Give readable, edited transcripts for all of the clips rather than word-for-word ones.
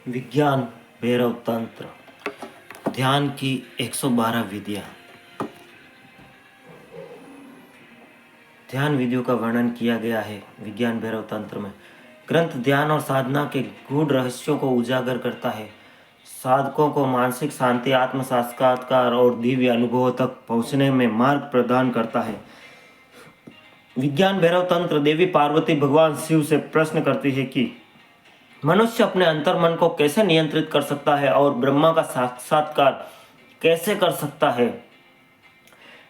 विज्ञान भैरव तंत्र ध्यान की 112 विधियाँ। ध्यान विधियों का वर्णन किया गया है विज्ञान भैरव तंत्र में। ग्रंथ ध्यान और साधना के गूढ़ रहस्यों को उजागर करता है, साधकों को मानसिक शांति, आत्म साक्षात्कार और दिव्य अनुभवों तक पहुंचने में मार्ग प्रदान करता है। विज्ञान भैरव तंत्र देवी पार्वती भगवान शिव से प्रश्न करती है कि मनुष्य अपने अंतर मन को कैसे नियंत्रित कर सकता है और ब्रह्मा का साक्षात्कार कैसे कर सकता है।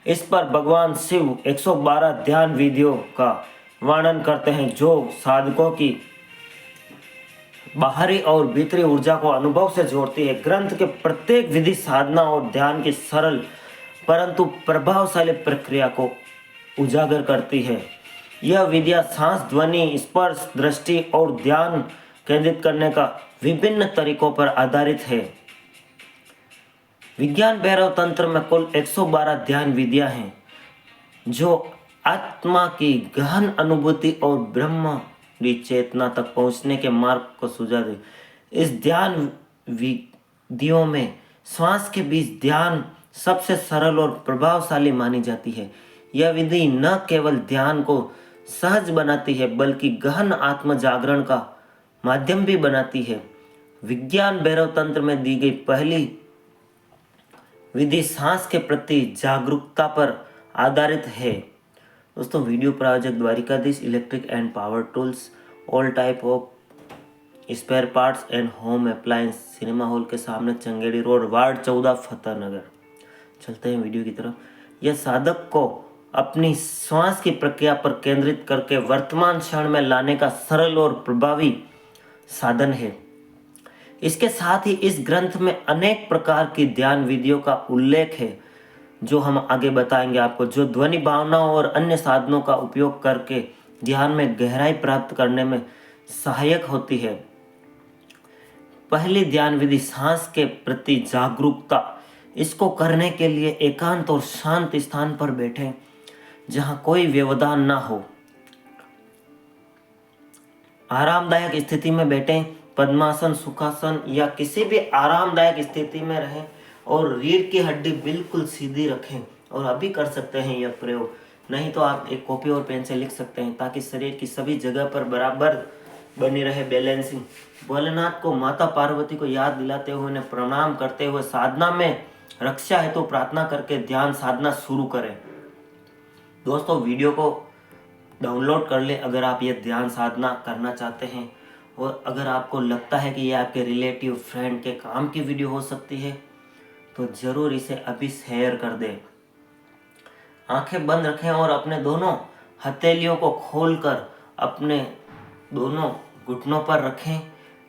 इस पर भगवान शिव 112 ध्यान विधियों का वर्णन करते हैं जो साधकों की बाहरी और भीतरी ऊर्जा को अनुभव से जोड़ती है। ग्रंथ के प्रत्येक विधि साधना और ध्यान की सरल परंतु प्रभावशाली प्रक्रिया को उजागर करती है। यह विधियाँ सांस, ध्वनि, स्पर्श, दृष्टि और ध्यान केंद्रित करने का विभिन्न तरीकों पर आधारित है। विज्ञान भैरव तंत्र में कुल 112 ध्यान विधियां हैं जो आत्मा की गहन अनुभूति और ब्रह्म की चेतना तक पहुंचने के मार्ग को सुझाव दे। इस ध्यान विधियों में श्वास के बीच ध्यान सबसे सरल और प्रभावशाली मानी जाती है। यह विधि न केवल ध्यान को सहज बनाती है बल्कि गहन आत्म जागरण का माध्यम भी बनाती है। विज्ञान भैरव तंत्र में दी गई पहली विधि सांस के प्रति जागरूकता पर आधारित है। दोस्तों, वीडियो प्रायोजक Dwarkadhish electric and power tools, all type of spare parts and home appliance, cinema hall के सामने, चंगेड़ी रोड, वार्ड 14, फतेहनगर। चलते हैं वीडियो की तरफ। यह साधक को अपनी श्वास की प्रक्रिया पर केंद्रित करके वर्तमान क्षण में लाने का सरल और प्रभावी साधन है। इसके साथ ही इस ग्रंथ में अनेक प्रकार की ध्यान विधियों का उल्लेख है जो हम आगे बताएंगे आपको, जो ध्वनि, भावनाओं और अन्य साधनों का उपयोग करके ध्यान में गहराई प्राप्त करने में सहायक होती है। पहली ध्यान विधि सांस के प्रति जागरूकता। इसको करने के लिए एकांत और शांत स्थान पर बैठें जहां कोई व्यवधान ना हो। आरामदायक स्थिति में बैठें, पद्मासन, सुखासन या किसी भी आरामदायक स्थिति में रहें और रीढ़ की हड्डी बिल्कुल सीधी रखें। और अभी कर सकते हैं यह प्रयोग, नहीं तो आप एक कॉपी और पेन से लिख सकते हैं ताकि शरीर की सभी जगह पर बराबर बनी रहे बैलेंसिंग। भोलेनाथ को, माता पार्वती को याद दिलाते हुए, उन्हें प्रणाम करते हुए साधना में रक्षा हेतु तो प्रार्थना करके ध्यान साधना शुरू करें। दोस्तों, वीडियो को डाउनलोड कर ले अगर आप ये ध्यान साधना करना चाहते हैं, और अगर आपको लगता है कि ये आपके रिलेटिव, फ्रेंड के काम की वीडियो हो सकती है तो ज़रूर इसे अभी शेयर कर दें। आंखें बंद रखें और अपने दोनों हथेलियों को खोलकर अपने दोनों घुटनों पर रखें।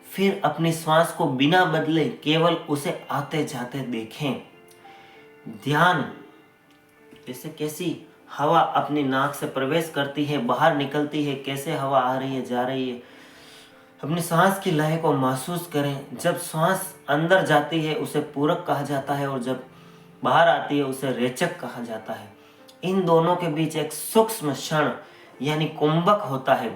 फिर अपनी श्वास को बिना बदले केवल उसे आते जाते देखें। ध्यान जैसे कैसी हवा अपनी नाक से प्रवेश करती है, बाहर निकलती है, कैसे हवा आ रही है, जा रही है। अपनी सांस की लय को महसूस करें। जब सांस अंदर जाती है उसे पूरक कहा जाता है और जब बाहर आती है उसे रेचक कहा जाता है। इन दोनों के बीच एक सूक्ष्म क्षण यानी कुंभक होता है।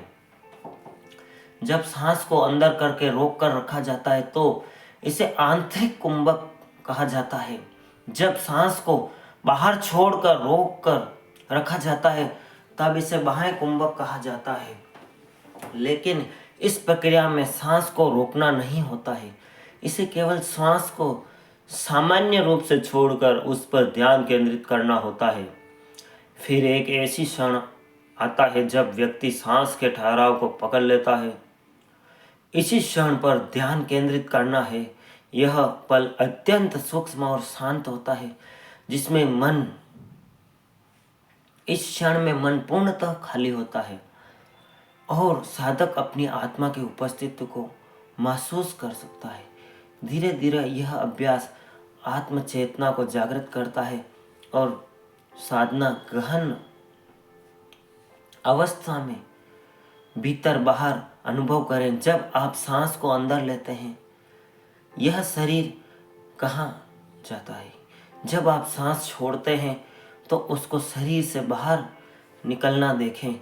जब सांस को अंदर करके रोक कर रखा जाता है तो इसे आंतरिक कुंभक कहा जाता है। जब सांस को बाहर छोड़कर रोक कर रखा जाता है तब इसे बाह्य कुंभक कहा जाता है। लेकिन इस प्रक्रिया में सांस को रोकना नहीं होता है, इसे केवल सांस को सामान्य रूप से छोड़कर उस पर ध्यान केंद्रित करना होता है। फिर एक ऐसी क्षण आता है जब व्यक्ति सांस के ठहराव को पकड़ लेता है। इसी क्षण पर ध्यान केंद्रित करना है। यह पल अत्यंत सूक्ष्म और शांत होता है जिसमें इस क्षण में मन पूर्णतः खाली होता है और साधक अपनी आत्मा की उपस्थिति को महसूस कर सकता है। धीरे धीरे यह अभ्यास आत्म चेतना को जागृत करता है और साधना गहन अवस्था में भीतर बाहर अनुभव करें। जब आप सांस को अंदर लेते हैं यह शरीर कहाँ जाता है, जब आप सांस छोड़ते हैं तो उसको शरीर से बाहर निकलना देखें।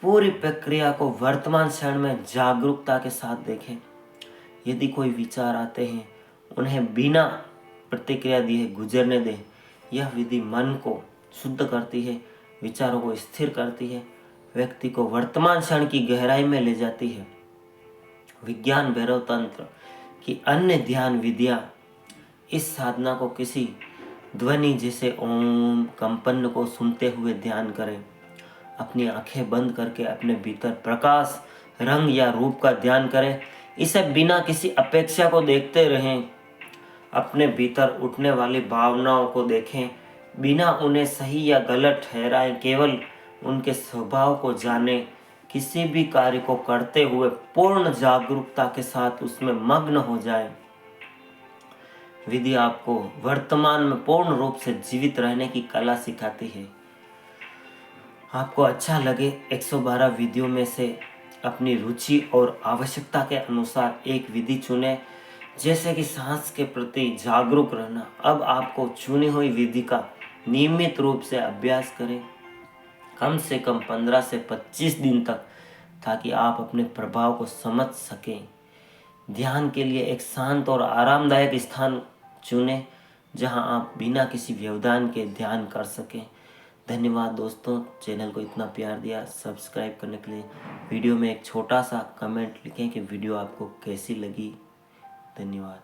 पूरी प्रक्रिया को वर्तमान क्षण में जागरूकता के साथ देखें। यदि कोई विचार आते हैं उन्हें बिना प्रतिक्रिया दिए गुजरने दें। यह विधि मन को शुद्ध करती है, विचारों को स्थिर करती है, व्यक्ति को वर्तमान क्षण की गहराई में ले जाती है। विज्ञान भैरव तंत्र की अन्य ध्यान विधियां इस साधना को किसी ध्वनि जैसे ओम कंपन को सुनते हुए ध्यान करें। अपनी आंखें बंद करके अपने भीतर प्रकाश, रंग या रूप का ध्यान करें। इसे बिना किसी अपेक्षा को देखते रहें। अपने भीतर उठने वाली भावनाओं को देखें, बिना उन्हें सही या गलत ठहराएं। केवल उनके स्वभाव को जानें। किसी भी कार्य को करते हुए पूर्ण जागरूकता के साथ उसमें मग्न हो जाएं। विधि आपको वर्तमान में पूर्ण रूप से जीवित रहने की कला सिखाती है। आपको अच्छा लगे 112 विधियों में से अपनी रुचि और आवश्यकता के अनुसार एक विधि चुनें, जैसे कि सांस के प्रति जागरूक रहना। अब आपको चुनी हुई विधि का नियमित रूप से अभ्यास करें, कम से कम 15 से 25 दिन तक, ताकि आप अपने प्रभाव को समझ सकें। ध्यान के लिए एक शांत और आरामदायक स्थान चुनें, जहां आप बिना किसी व्यवधान के ध्यान कर सकें। धन्यवाद दोस्तों, चैनल को इतना प्यार दिया। सब्सक्राइब करने के लिए वीडियो में एक छोटा सा कमेंट लिखें कि वीडियो आपको कैसी लगी। धन्यवाद।